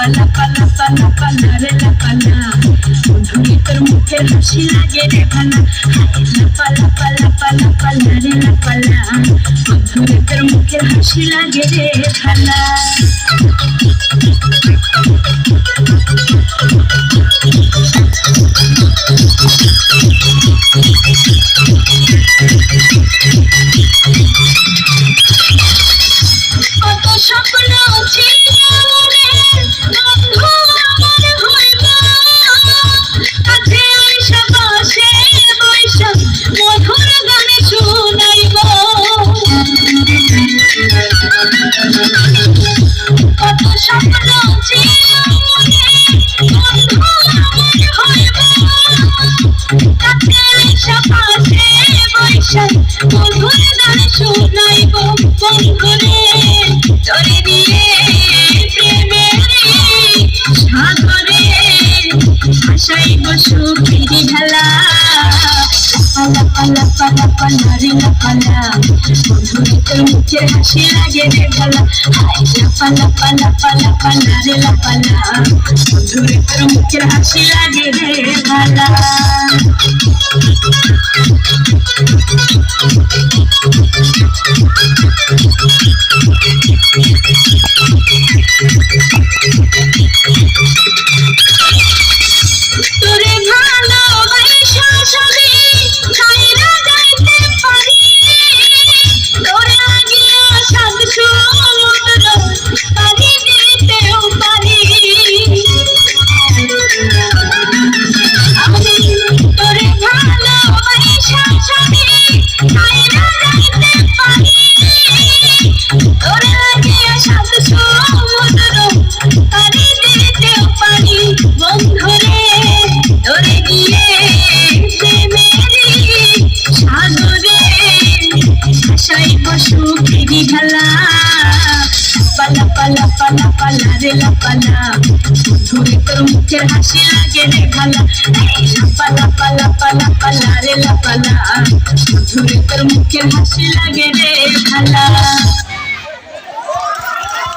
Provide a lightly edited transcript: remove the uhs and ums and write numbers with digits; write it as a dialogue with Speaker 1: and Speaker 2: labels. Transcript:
Speaker 1: লাপা লাপা লাপা রে লাপালা বন্ধুরে তোর মুখের হাসি লাগে রে ভালা লাপা লাপা লাপা লাপা রে লাপালা বন্ধুরে তোর মুখের হাসি লাগে রে ভালা কত স্বপ্ন ছিল মনে বন্ধু আমার হইব কাছে আইসা পাশে বইসা মধুর গান শুনাইব কত স্বপ্ন ছিল মনে বন্ধু আমার হইব কাছে আইসা পাশে বইসা মধুর গান শুনাইব বন্ধুরে তোরে দিয়ে প্রেমের সাগরে ভাসাইব সুখেরি ঢালা লাপা লাপা লাপা রে লাপালা বন্ধুরে তোর মুখের হাসি লাগে রে ভালা লাপা লাপা লাপা লাপা রে লাপালা বন্ধুরে তোর মুখের হাসি লাগে রে ভালা তোরে ভালোবাসা সবে ছাইরা যাইতে পারি তোরে লাগিয়া সাত সমুদ্র পাড়ি দিতেও পারি আমি তোরে ভালোবাসা সবে ছাইরা যাইতে পারি তোরে লাগিয়া সাত সমুদ্র পাড়ি দিতেও পারি বন্ধুরে তোরে গিয়ে প্রেমেরি সাগরে ভাসাইব সুখেরি ঢালা লাপা লাপা লাপা রে লাপালা বন্ধুরে তোর মুখের হাসি লাগে রে ভালা লাপা লাপা লাপা লাপা রে লাপালা বন্ধুরে তোর মুখের হাসি লাগে রে ভালা